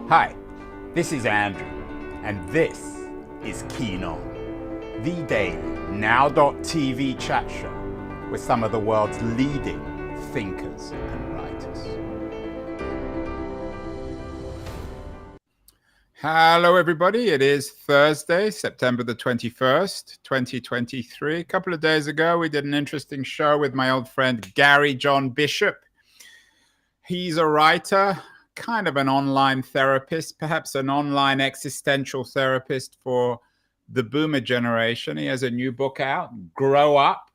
Hi, this is Andrew, and this is Keen On, the daily now.tv chat show with some of the world's leading thinkers and writers. Hello, everybody. It is Thursday, September the 21st, 2023. A couple of days ago, we did an interesting show with my old friend Gary John Bishop. He's a writer, kind of an online therapist, perhaps an online existential therapist for the boomer generation. He has a new book out, Grow Up,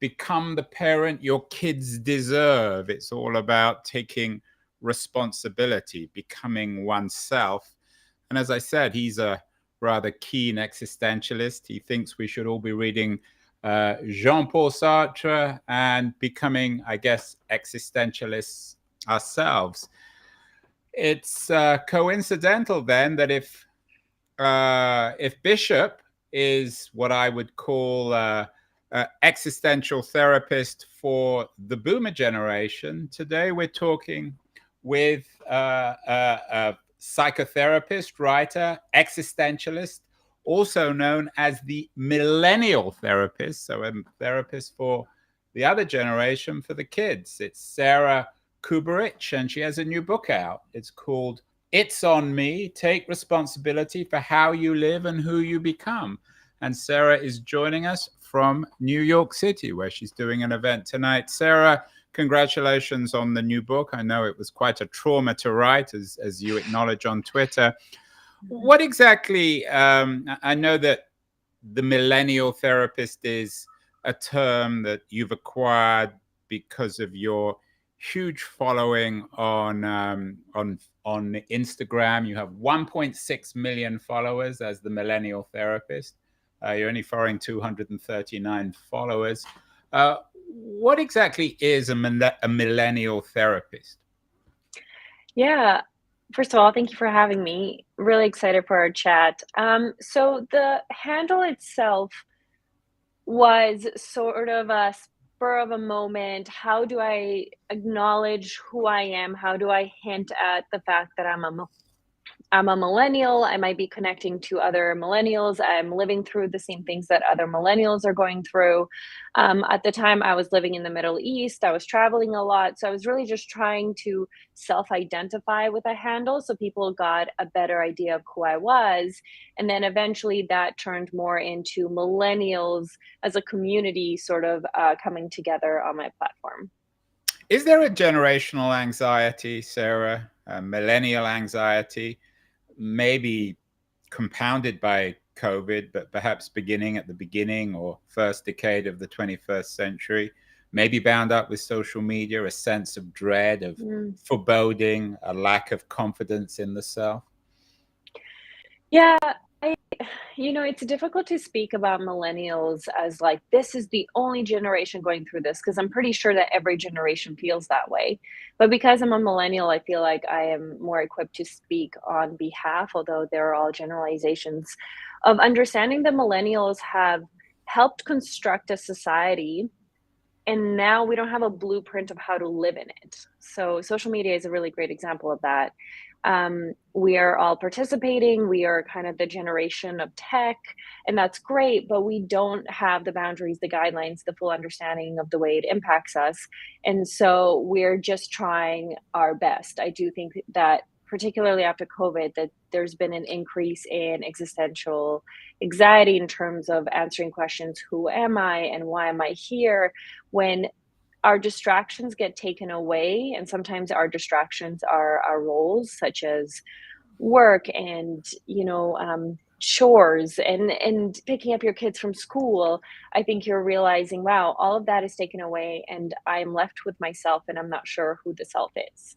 Become the Parent Your Kids Deserve. It's all about taking responsibility, becoming oneself. And as I said, he's a rather keen existentialist. He thinks we should all be reading Jean-Paul Sartre and becoming, I guess, existentialists ourselves. It's coincidental then that if Bishop is what I would call existential therapist for the boomer generation, today we're talking with a psychotherapist, writer, existentialist, also known as the millennial therapist, so a therapist for the other generation, for the kids. It's Sara Kuburic, and she has a new book out. It's called It's on Me, Take Responsibility for How You Live and Who You Become. And Sara is joining us from New York City, where she's doing an event tonight. Sara, congratulations on the new book. I know it was quite a trauma to write, as you acknowledge on Twitter. What exactly, I know that the millennial therapist is a term that you've acquired because of your huge following on Instagram. You have 1.6 million followers as the millennial therapist. You're only following 239 followers. What exactly is a millennial therapist? Yeah. First of all, thank you for having me. Really excited for our chat. So the handle itself was sort of a spur of a moment. How do I acknowledge who I am? How do I hint at the fact that I'm a millennial. I might be connecting to other millennials. I'm living through the same things that other millennials are going through. At the time, I was living in the Middle East. I was traveling a lot. So I was really just trying to self identify with a handle so people got a better idea of who I was. And then eventually that turned more into millennials as a community sort of coming together on my platform. Is there a generational anxiety, Sara, a millennial anxiety, maybe compounded by COVID, but perhaps beginning at the beginning or first decade of the 21st century, maybe bound up with social media, a sense of dread, of Mm. foreboding, a lack of confidence in the self? Yeah, I it's difficult to speak about millennials as like this is the only generation going through this because I'm pretty sure that every generation feels that way. But because I'm a millennial, I feel like I am more equipped to speak on behalf, although they're all generalizations, of understanding that millennials have helped construct a society and now we don't have a blueprint of how to live in it. So social media is a really great example of that. We are all participating. We are kind of the generation of tech, and that's great, but we don't have the boundaries, the guidelines, the full understanding of the way it impacts us. And so we're just trying our best. I do think that particularly after COVID, that there's been an increase in existential anxiety in terms of answering questions, who am I and why am I here? When our distractions get taken away, and sometimes our distractions are our roles, such as work and chores and picking up your kids from school. I think you're realizing, wow, all of that is taken away, and I'm left with myself, and I'm not sure who the self is.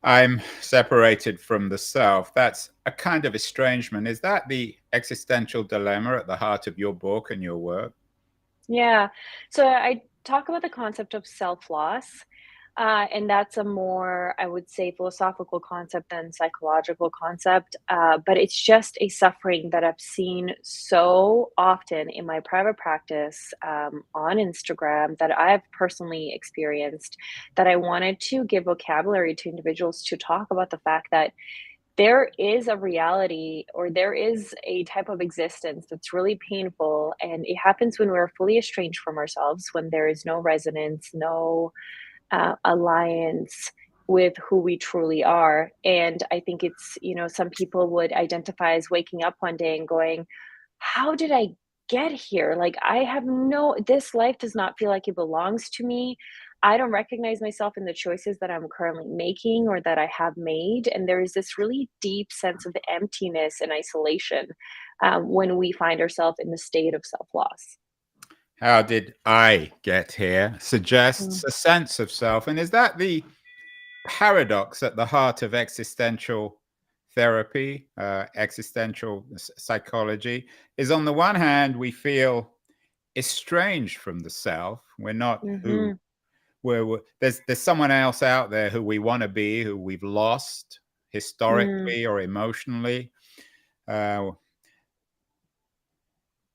I'm separated from the self. That's a kind of estrangement. Is that the existential dilemma at the heart of your book and your work? Yeah. So I talk about the concept of self loss. And that's a more, I would say, philosophical concept than psychological concept. But it's just a suffering that I've seen so often in my private practice, on Instagram, that I've personally experienced, that I wanted to give vocabulary to individuals to talk about the fact that there is a reality, or there is a type of existence that's really painful, and it happens when we're fully estranged from ourselves, when there is no resonance, no alliance with who we truly are. And I think it's, some people would identify as waking up one day and going, how did I get here? Like, I have this life does not feel like it belongs to me. I don't recognize myself in the choices that I'm currently making or that I have made. And there is this really deep sense of emptiness and isolation, when we find ourselves in the state of self loss. How did I get here suggests a sense of self. And is that the paradox at the heart of existential therapy, existential psychology? Is on the one hand, we feel estranged from the self. We're not who Mm-hmm. there's someone else out there who we want to be, who we've lost Mm, historically or emotionally. Uh,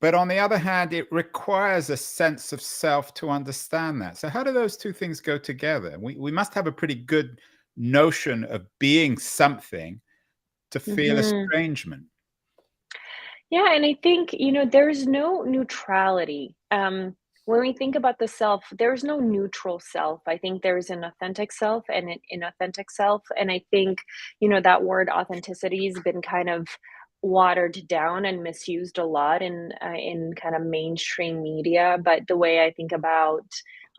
But on the other hand, it requires a sense of self to understand that. So how do those two things go together? We must have a pretty good notion of being something to feel mhm. estrangement. Yeah, and I think, there's no neutrality. When we think about the self, there's no neutral self. I think there's an authentic self and an inauthentic self. And I think, that word authenticity has been kind of watered down and misused a lot in kind of mainstream media. But the way I think about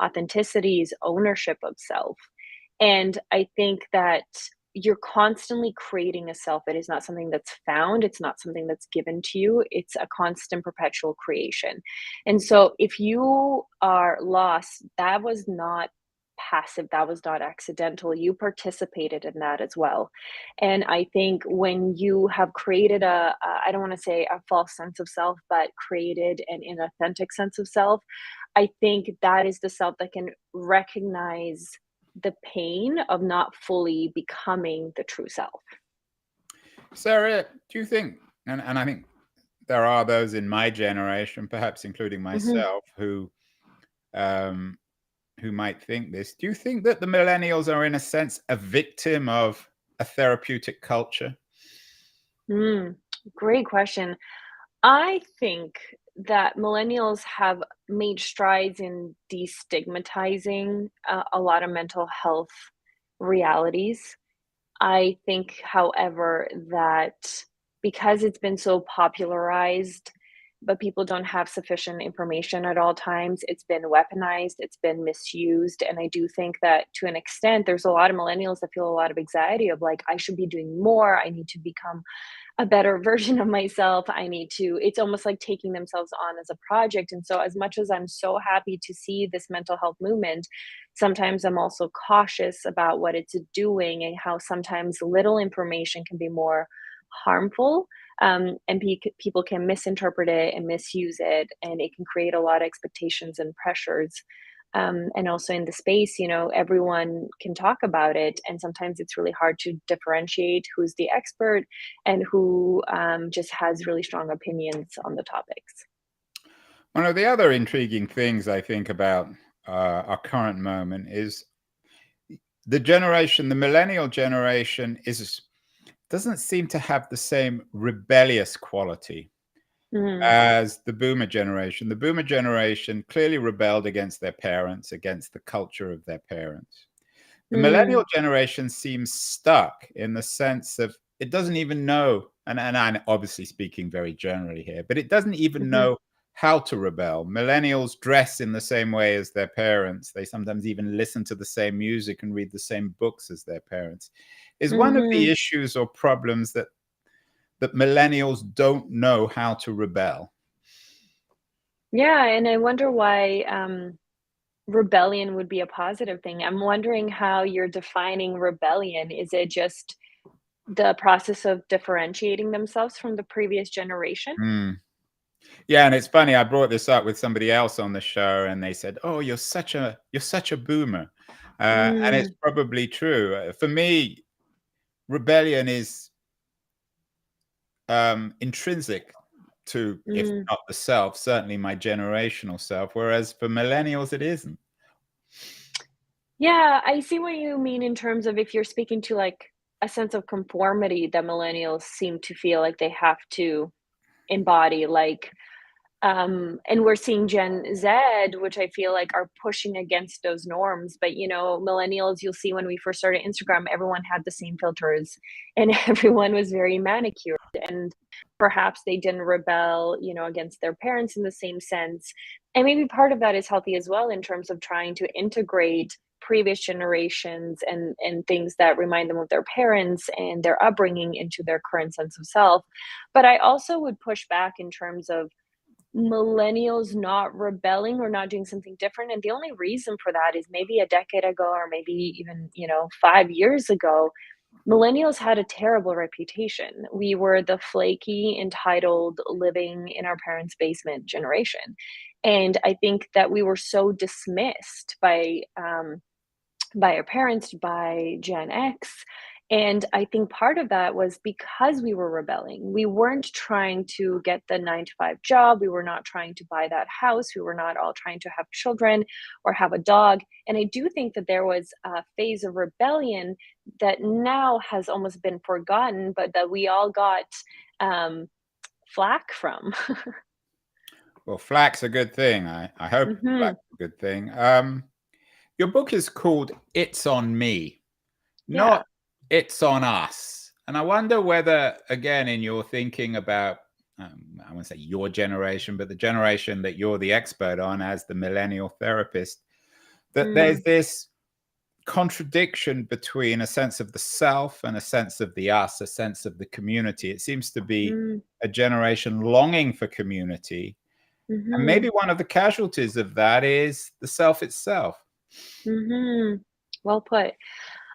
authenticity is ownership of self. And I think that you're constantly creating a self. It is not something that's found, it's not something that's given to you, it's a constant perpetual creation. And so if you are lost, that was not passive, that was not accidental, you participated in that as well. And I think when you have created I don't want to say a false sense of self, but created an inauthentic sense of self, I think that is the self that can recognize the pain of not fully becoming the true self. Sarah, do you think, and I think there are those in my generation, perhaps including Mhm. myself, um, who might think this. Do you think that the millennials are, in a sense, a victim of a therapeutic culture? Mm, great question. I think that millennials have made strides in destigmatizing a lot of mental health realities. I think, however, that because it's been so popularized, but people don't have sufficient information at all times, it's been weaponized, it's been misused. And I do think that to an extent, there's a lot of millennials that feel a lot of anxiety of like, I should be doing more. I need to become a better version of myself. I need to, it's almost like taking themselves on as a project. And so, as much as I'm so happy to see this mental health movement, sometimes I'm also cautious about what it's doing and how sometimes little information can be more harmful. And people can misinterpret it and misuse it, and it can create a lot of expectations and pressures. And also in the space, everyone can talk about it, and sometimes it's really hard to differentiate who's the expert and who just has really strong opinions on the topics. One of the other intriguing things I think about our current moment is the millennial generation doesn't seem to have the same rebellious quality Mm, as the boomer generation. The boomer generation clearly rebelled against their parents, against the culture of their parents. The millennial mm, generation seems stuck in the sense of it doesn't even know, and I'm obviously speaking very generally here, but it doesn't even mhm, know how to rebel. Millennials dress in the same way as their parents. They sometimes even listen to the same music and read the same books as their parents. Is one of the mhm. issues or problems that millennials don't know how to rebel. Yeah, and I wonder why rebellion would be a positive thing. I'm wondering how you're defining rebellion. Is it just the process of differentiating themselves from the previous generation? Mm. Yeah, and it's funny. I brought this up with somebody else on the show, and they said, "Oh, you're such a boomer." And it's Mm, probably true. For me, rebellion is intrinsic to, if mm. not the self, certainly my generational self, whereas for millennials, it isn't. Yeah, I see what you mean in terms of if you're speaking to, like, a sense of conformity that millennials seem to feel like they have to embody, like, and we're seeing Gen Z, which I feel like are pushing against those norms. But, millennials, you'll see when we first started Instagram, everyone had the same filters and everyone was very manicured. And perhaps they didn't rebel, against their parents in the same sense. And maybe part of that is healthy as well in terms of trying to integrate previous generations and things that remind them of their parents and their upbringing into their current sense of self. But I also would push back in terms of millennials not rebelling or not doing something different. And the only reason for that is maybe a decade ago or maybe even, 5 years ago, millennials had a terrible reputation. We were the flaky, entitled, living in our parents' basement generation. And I think that we were so dismissed by our parents, by Gen X. And I think part of that was because we were rebelling. We weren't trying to get the 9 to 5 job. We were not trying to buy that house. We were not all trying to have children or have a dog. And I do think that there was a phase of rebellion that now has almost been forgotten, but that we all got um, flack from. Well, flack's a good thing. I hope Hmm. flack's a good thing. Your book is called It's on Me, Yeah. not It's on Us. And I wonder whether, again, in your thinking about, I won't say your generation, but the generation that you're the expert on as the millennial therapist, that there's Mm, this contradiction between a sense of the self and a sense of the us, a sense of the community. It seems to be mm, a generation longing for community. And mhm. maybe one of the casualties of that is the self itself. Mhm. Well put.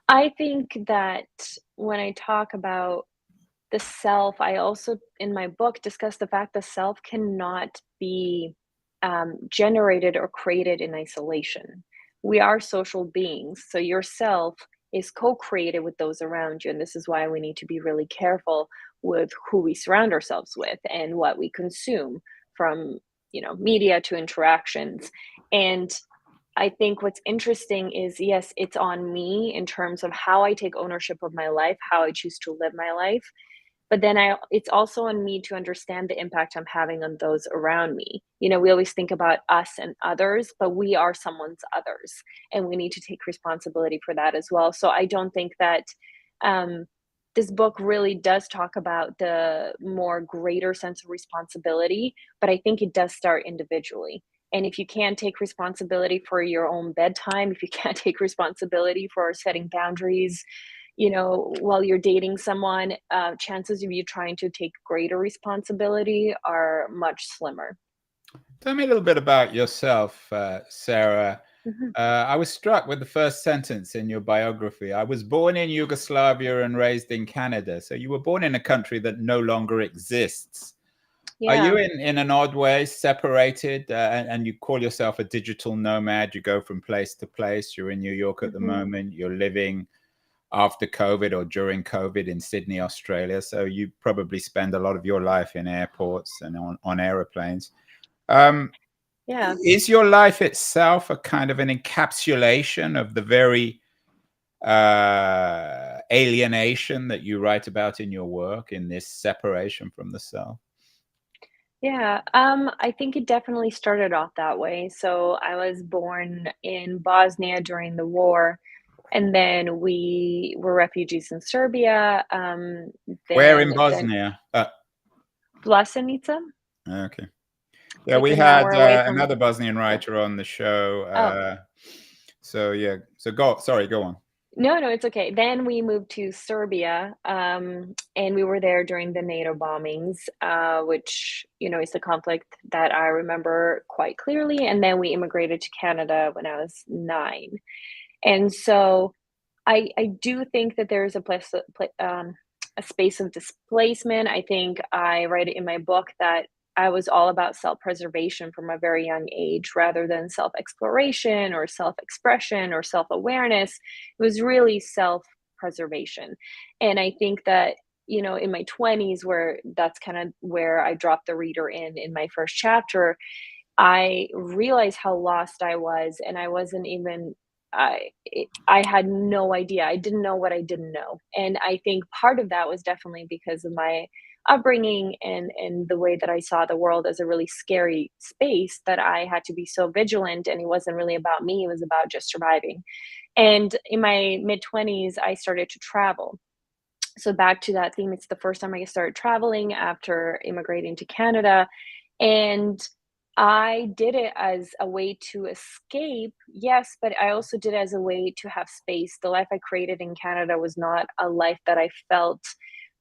I think that when I talk about the self, I also, in my book, discuss the fact the self cannot be generated or created in isolation. We are social beings, so yourself is co created with those around you. And this is why we need to be really careful with who we surround ourselves with and what we consume from, media to interactions. And I think what's interesting is, yes, it's on me in terms of how I take ownership of my life, how I choose to live my life. But then it's also on me to understand the impact I'm having on those around me. We always think about us and others, but we are someone's others, and we need to take responsibility for that as well. So I don't think that um, this book really does talk about the more greater sense of responsibility, but I think it does start individually. And if you can't take responsibility for your own bedtime, if you can't take responsibility for setting boundaries, while you're dating someone, chances of you trying to take greater responsibility are much slimmer. Tell me a little bit about yourself, Sarah. Mhm. I was struck with the first sentence in your biography. I was born in Yugoslavia and raised in Canada. So you were born in a country that no longer exists. Are Yeah. you in an odd way separated, and you call yourself a digital nomad? You go from place to place. You're in New York at the Mhm. moment. You're living after COVID or during COVID in Sydney, Australia. So you probably spend a lot of your life in airports and on aeroplanes. Um, Yeah. is your life itself a kind of an encapsulation of the very alienation that you write about in your work, in this separation from the self? Yeah. I think it definitely started off that way. So I was born in Bosnia during the war, and then we were refugees in Serbia. Where Then in the Bosnia? Vlasenica, Okay. it's Yeah, like we an had hour away from. another Bosnian Yeah. writer on the show. Oh, So yeah, so go. Sorry, go on. no, no, it's okay. Then we moved to Serbia, and we were there during the NATO bombings, which, is the conflict that I remember quite clearly. And then we immigrated to Canada when I was 9. And so I do think that there is a space of displacement. I think I write it in my book that I was all about self-preservation from a very young age rather than self-exploration or self-expression or self-awareness. It was really self-preservation. And I think that, in my 20s, where that's kind of where I dropped the reader in my first chapter, I realized how lost I was, and I wasn't even I had no idea. I didn't know what I didn't know. And I think part of that was definitely because of my upbringing and the way that I saw the world as a really scary space, that I had to be so vigilant, and it wasn't really about me, it was about just surviving. And in my mid 20s, I started to travel. So back to that theme, it's the first time I started traveling after immigrating to Canada, and I did it as a way to escape, yes, but I also did it as a way to have space. The life I created in Canada was not a life that I felt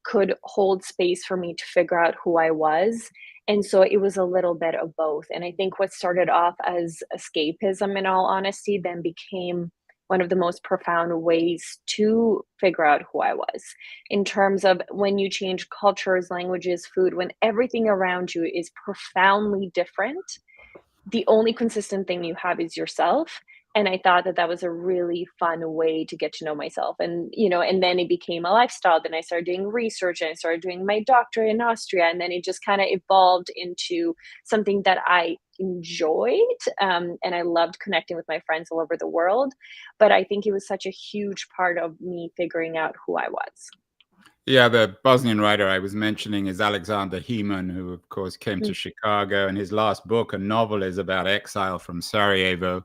could hold space for me to figure out who I was. And so it was a little bit of both. And I think what started off as escapism, in all honesty, then became one of the most profound ways to figure out who I was, in terms of when you change cultures, languages, food, when everything around you is profoundly different, the only consistent thing you have is yourself. And I thought that that was a really fun way to get to know myself. And, and then it became a lifestyle. Then I started doing research and I started doing my doctorate in Austria. And then it just kind of evolved into something that I enjoyed. And I loved connecting with my friends all over the world. But I think it was such a huge part of me figuring out who I was. Yeah, the Bosnian writer I was mentioning is Alexander Heman, who, of course, came to Chicago. And his last book, a novel, is about exile from Sarajevo,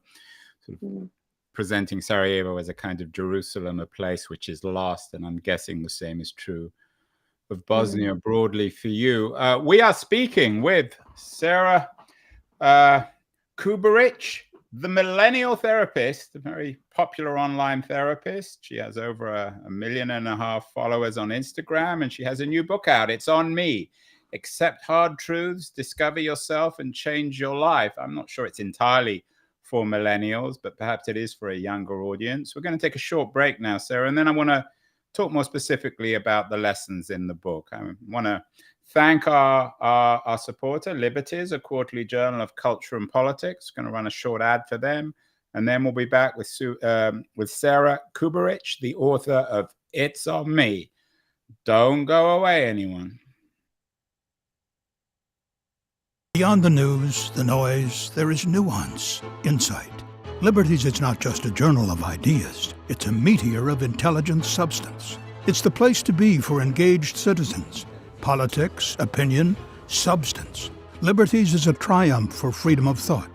sort of presenting Sarajevo as a kind of Jerusalem, a place which is lost. And I'm guessing the same is true of Bosnia broadly for you. We are speaking with Sara Kuburic, the millennial therapist, a very popular online therapist. She has over a 1.5 million followers on Instagram, and she has a new book out. It's On Me. Accept hard truths, discover yourself, and change your life. I'm not sure it's entirely for millennials, but perhaps it is for a younger audience. We're going to take a short break now, Sara, and then I want to talk more specifically about the lessons in the book. I want to thank our supporter, Liberties, a quarterly journal of culture and politics. Going to run a short ad for them. And then we'll be back with Sara Kuburic, the author of It's On Me. Don't go away, anyone. Beyond the news, the noise, there is nuance, insight. Liberties is not just a journal of ideas. It's a meteor of intelligent substance. It's the place to be for engaged citizens. Politics, opinion, substance. Liberties is a triumph for freedom of thought.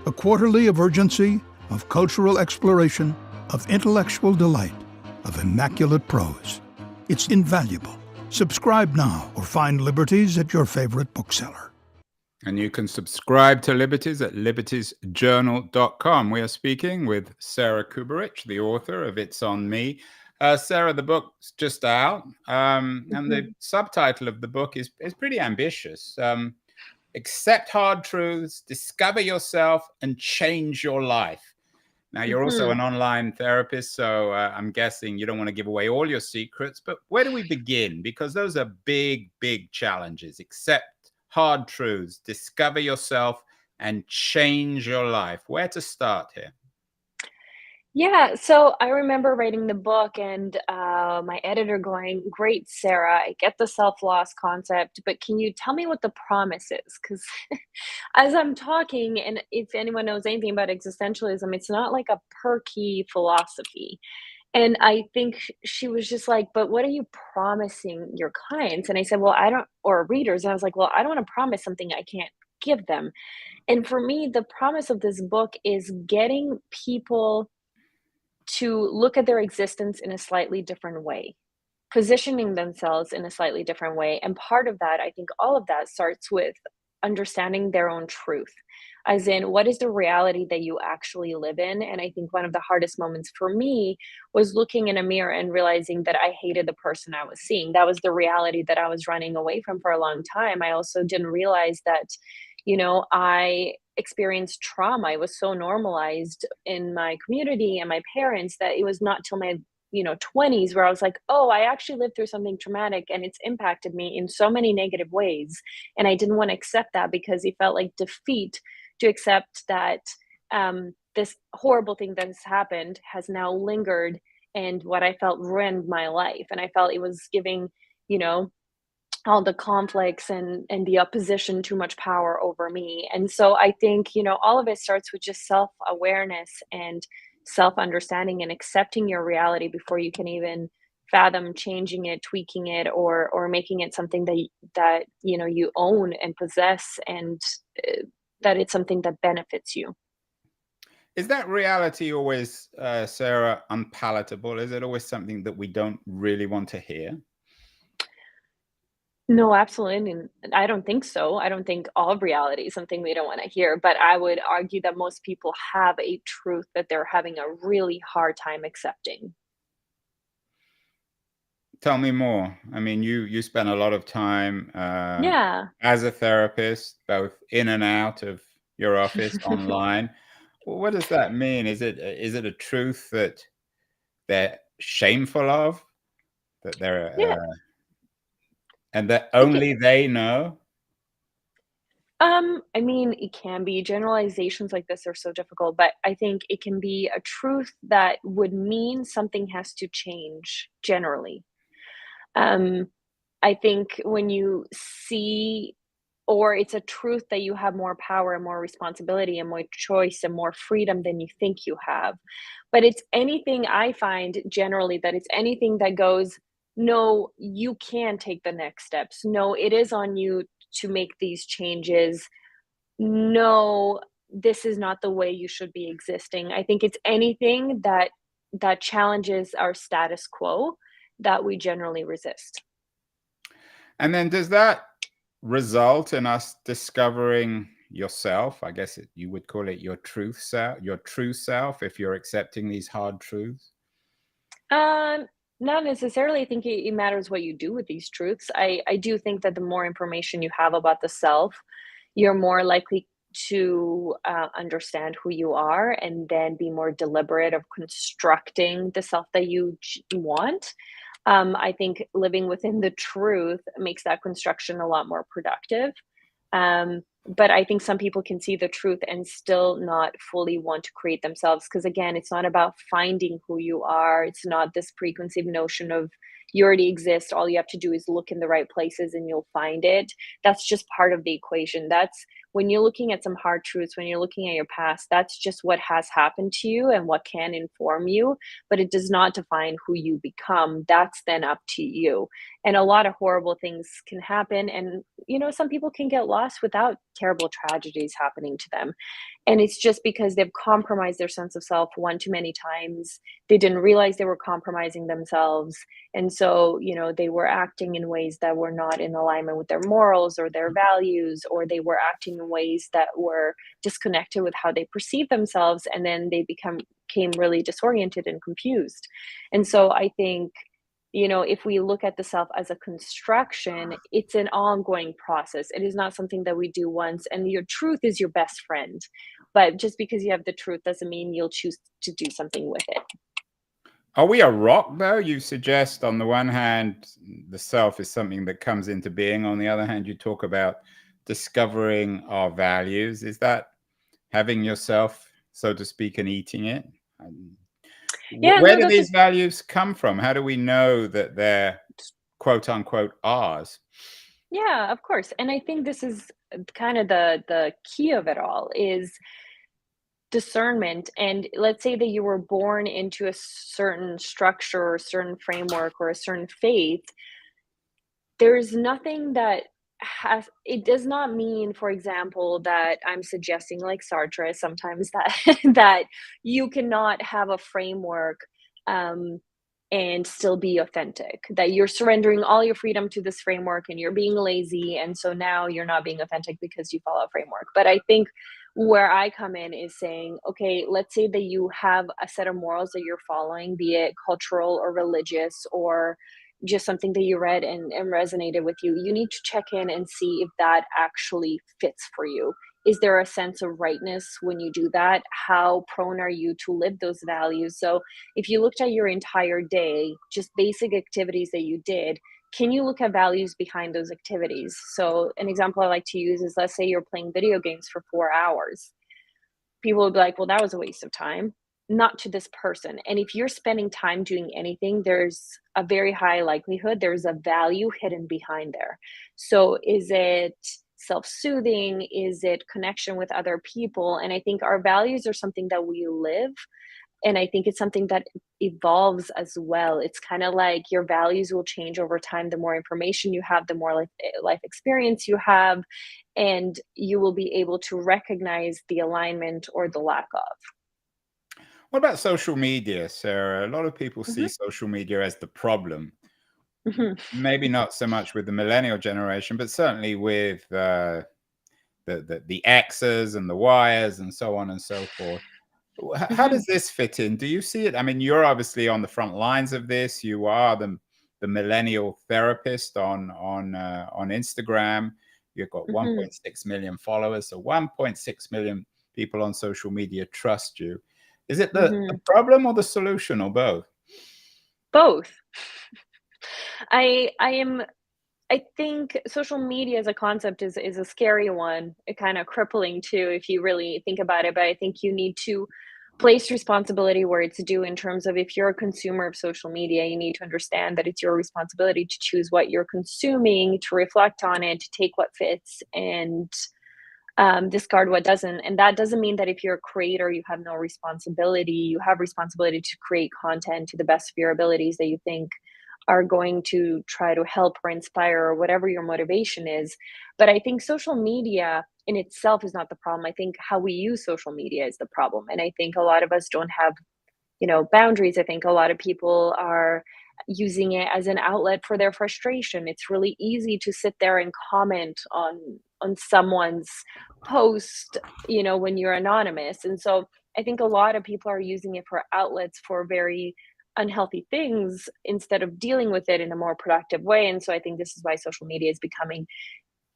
A quarterly of urgency, of cultural exploration, of intellectual delight, of immaculate prose. It's invaluable. Subscribe now or find Liberties at your favorite bookseller. And you can subscribe to Liberties at libertiesjournal.com. We are speaking with Sara Kuburic, the author of It's On Me. Sara, the book's just out, and the subtitle of the book is pretty ambitious. Accept hard truths, discover yourself, and change your life. Now, you're also an online therapist, so I'm guessing you don't want to give away all your secrets, but where do we begin? Because those are big, big challenges. Accept hard truths, discover yourself, and change your life. Where to start here? Yeah, so I remember writing the book and my editor going, "Great, Sara, I get the self-loss concept, but can you tell me what the promise is?" Because as I'm talking, and if anyone knows anything about existentialism, it's not like a perky philosophy. And I think she was just like, "But what are you promising your clients?" And I said, "Well, I don't," or readers. And I was like, "Well, I don't want to promise something I can't give them." And for me, the promise of this book is getting people to look at their existence in a slightly different way, positioning themselves in a slightly different way. And part of that, I think all of that starts with understanding their own truth, as in, what is the reality that you actually live in? And I think one of the hardest moments for me was looking in a mirror and realizing that I hated the person I was seeing. That was the reality that I was running away from for a long time. I also didn't realize that, I experienced trauma. It was so normalized in my community and my parents that it was not till my 20s, where I was like, oh, I actually lived through something traumatic and it's impacted me in so many negative ways. And I didn't want to accept that because it felt like defeat to accept that this horrible thing that has happened has now lingered, and what I felt ruined my life. And I felt it was giving, you know, all the conflicts and the opposition too much power over me. And so I think, all of it starts with just self-awareness and self-understanding and accepting your reality before you can even fathom changing it, tweaking it, or making it something that you own and possess, and that it's something that benefits you. Is that reality always, Sarah, unpalatable? Is it always something that we don't really want to hear? No, absolutely. And I don't think so. I don't think all of reality is something we don't want to hear, but I would argue that most people have a truth that they're having a really hard time accepting. Tell me more. I mean, you spend a lot of time Yeah. as a therapist, both in and out of your office, online. Well, what does that mean? Is it a truth that they're shameful of, that they're Yeah. and that It only they know? I mean, it can be. Generalizations like this are so difficult, but I think it can be a truth that would mean something has to change generally. Um, I think when you see, or it's a truth that you have more power and more responsibility and more choice and more freedom than you think you have. But it's anything, I find generally, that it's anything that goes, no, you can take the next steps. No, it is on you to make these changes. No, this is not the way you should be existing. I think it's anything that challenges our status quo that we generally resist. And then does that result in us discovering yourself? I guess you would call it your truth self, your true self, if you're accepting these hard truths. Um, Not necessarily. I think it matters what you do with these truths. I do think that the more information you have about the self, you're more likely to understand who you are, and then be more deliberate of constructing the self that you want. I think living within the truth makes that construction a lot more productive. But I think some people can see the truth and still not fully want to create themselves. Because again, it's not about finding who you are. It's not this preconceived notion of you already exist. All you have to do is look in the right places and you'll find it. That's just part of the equation. That's when you're looking at some hard truths, when you're looking at your past, that's just what has happened to you and what can inform you, but it does not define who you become. That's then up to you. And a lot of horrible things can happen. And, some people can get lost without terrible tragedies happening to them. And it's just because they've compromised their sense of self one too many times. They didn't realize they were compromising themselves. And so, they were acting in ways that were not in alignment with their morals or their values, or they were acting in ways that were disconnected with how they perceive themselves. And then they became really disoriented and confused. And so I think, if we look at the self as a construction, it's an ongoing process. It is not something that we do once, and your truth is your best friend. But just because you have the truth doesn't mean you'll choose to do something with it. Are we a rock, though? You suggest on the one hand, the self is something that comes into being. On the other hand, you talk about discovering our values. Is that having yourself, so to speak, and eating it? Yeah, Where no, do that's these values come from? How do we know that they're quote unquote ours? yeah, of course. And I think this is kind of the key of it all is discernment. And let's say that you were born into a certain structure or a certain framework or a certain faith. There's nothing that has it does not mean, for example, that I'm suggesting, like Sartre sometimes, that that you cannot have a framework um and still be authentic, that you're surrendering all your freedom to this framework and you're being lazy, and so now you're not being authentic because you follow a framework. But I think where I come in is saying, okay, let's say that you have a set of morals that you're following, be it cultural or religious or just something that you read and resonated with you. You need to check in and see if that actually fits for you. is there a sense of rightness when you do that? How prone are you to live those values? So if you looked at your entire day, just basic activities that you did, can you look at values behind those activities? So an example I like to use is, let's say you're playing video games for 4 hours. People would be like, well, that was a waste of time. Not to this person. And if you're spending time doing anything, there's a very high likelihood there's a value hidden behind there. So is it self-soothing? Is it connection with other people? And I think our values are something that we live. And I think it's something that evolves as well. It's kind of like your values will change over time. The more information you have, the more life experience you have, and you will be able to recognize the alignment or the lack of. What about social media, Sarah? A lot of people see Mhm, social media as the problem. mhm, Maybe not so much with the millennial generation, but certainly with the X's and the Y's and so on and so forth. How mhm, does this fit in? Do you see it? I mean, you're obviously on the front lines of this. You are the millennial therapist on Instagram. You've got mhm, 1.6 million followers, so 1.6 million people on social media trust you. Is it the mhm. problem or the solution or both? Both. I am I think social media as a concept is a scary one, kind of crippling too if you really think about it, but I think you need to place responsibility where it's due in terms of if you're a consumer of social media, you need to understand that it's your responsibility to choose what you're consuming, to reflect on it, to take what fits and discard what doesn't. And that doesn't mean that if you're a creator, you have no responsibility. You have responsibility to create content to the best of your abilities that you think are going to try to help or inspire or whatever your motivation is. But I think social media in itself is not the problem. I think how we use social media is the problem. And I think a lot of us don't have, boundaries. I think a lot of people are using it as an outlet for their frustration. It's really easy to sit there and comment on someone's post, when you're anonymous. And so I think a lot of people are using it for outlets for very unhealthy things instead of dealing with it in a more productive way. And so I think this is why social media is becoming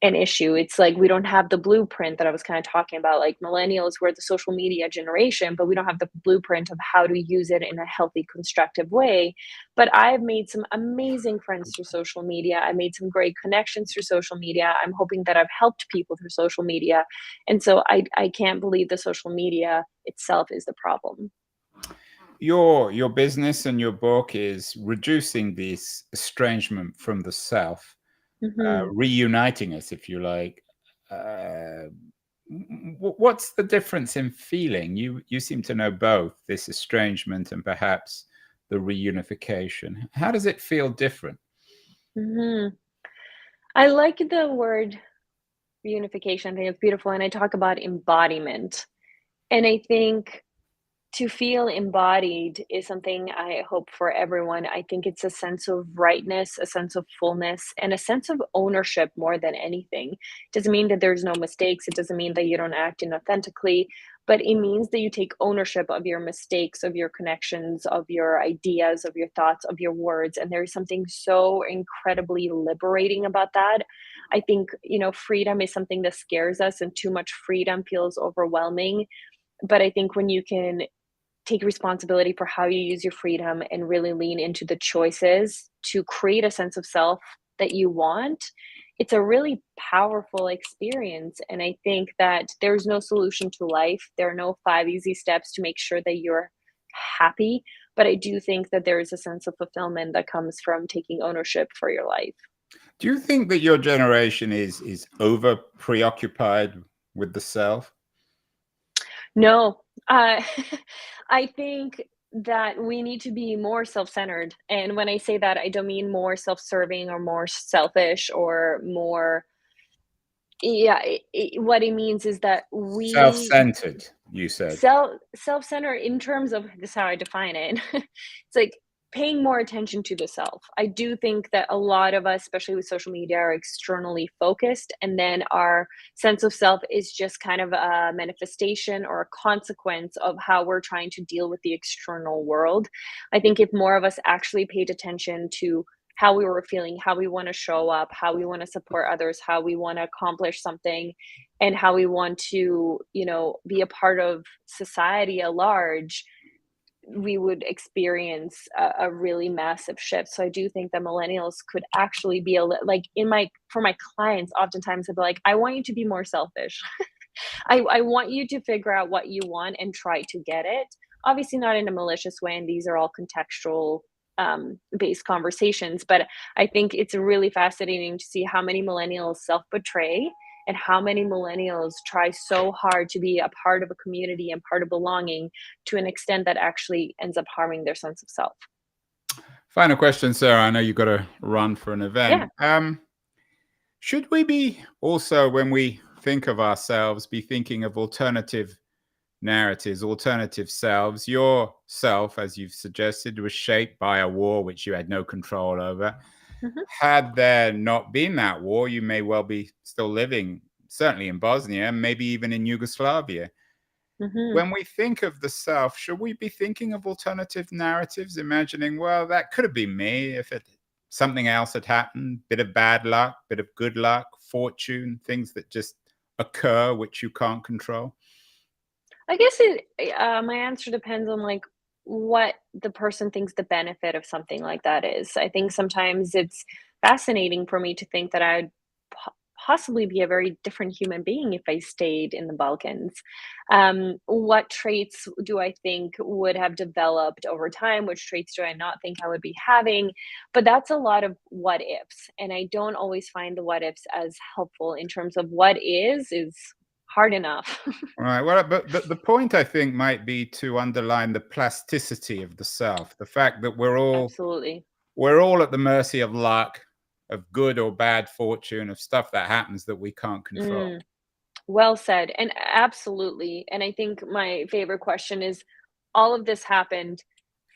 an issue. It's like we don't have the blueprint that I was kind of talking about. Like millennials, we're the social media generation, but we don't have the blueprint of how to use it in a healthy, constructive way. But I've made some amazing friends through social media. I made some great connections through social media. I'm hoping that I've helped people through social media. And so I can't believe the social media itself is the problem. Your business and your book is reducing this estrangement from the self, Hmm. reuniting us, if you like. Uh, what's the difference in feeling? You seem to know both this estrangement and perhaps the reunification. How does it feel different? Hmm. I like the word reunification. I think it's beautiful. And I talk about embodiment. And I think to feel embodied is something I hope for everyone. I think it's a sense of rightness, a sense of fullness, and a sense of ownership more than anything. It doesn't mean that there's no mistakes. It doesn't mean that you don't act inauthentically, but it means that you take ownership of your mistakes, of your connections, of your ideas, of your thoughts, of your words. And there's something so incredibly liberating about that. I think, freedom is something that scares us, and too much freedom feels overwhelming. But I think when you can take responsibility for how you use your freedom and really lean into the choices to create a sense of self that you want, it's a really powerful experience. And I think that there's no solution to life. There are no 5 easy steps to make sure that you're happy. But I do think that there is a sense of fulfillment that comes from taking ownership for your life. Do you think that your generation is over preoccupied with the self? No, I think that we need to be more self-centered, and when I say that, I don't mean more self-serving or more selfish or more. Yeah, what it means is that we Self-centered, you said. self-centered in terms of this is how I define it. It's like paying more attention to the self. I do think that a lot of us, especially with social media, are externally focused, and then our sense of self is just kind of a manifestation or a consequence of how we're trying to deal with the external world. I think if more of us actually paid attention to how we were feeling, how we want to show up, how we want to support others, how we want to accomplish something, and how we want to, be a part of society at large, we would experience a really massive shift. So I do think that millennials could actually be like for my clients, oftentimes I'd be like, I want you to be more selfish. I want you to figure out what you want and try to get it. Obviously, not in a malicious way, and these are all contextual based conversations. But I think it's really fascinating to see how many millennials self betray and how many millennials try so hard to be a part of a community and part of belonging to an extent that actually ends up harming their sense of self. Final question, Sarah. I know you've got to run for an event. Yeah. Should we be also, when we think of ourselves, be thinking of alternative narratives, alternative selves? Your self, as you've suggested, was shaped by a war which you had no control over. Mhm. Had there not been that war, you may well be still living, certainly in Bosnia, maybe even in Yugoslavia. Mhm. When we think of the self, should we be thinking of alternative narratives, imagining, well, that could have been me if something else had happened, bit of bad luck, bit of good luck, fortune, things that just occur which you can't control? I guess my answer depends on like what the person thinks the benefit of something like that is. I think sometimes it's fascinating for me to think that I'd possibly be a very different human being if I stayed in the Balkans. What traits do I think would have developed over time? Which traits do I not think I would be having? But that's a lot of what ifs. And I don't always find the what ifs as helpful in terms of what is hard enough. Right. Well, but the point I think might be to underline the plasticity of the self, the fact that Absolutely. we're all at the mercy of luck, of good or bad fortune, of stuff that happens that we can't control. Mm. Well said, and absolutely, and I think my favorite question is, all of this happened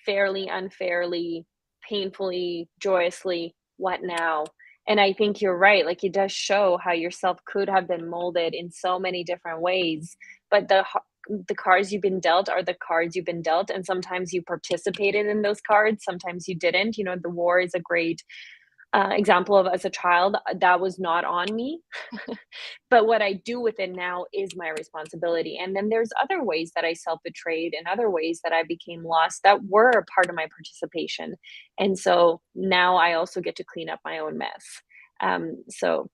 fairly, unfairly, painfully, joyously, what now? And I think you're right, like, it does show how yourself could have been molded in so many different ways, but the cards you've been dealt are the cards you've been dealt, and sometimes you participated in those cards, sometimes you didn't. The war is a great, example of as a child, that was not on me. But what I do with it now is my responsibility. And then there's other ways that I self betrayed and other ways that I became lost that were a part of my participation. And so now I also get to clean up my own mess. So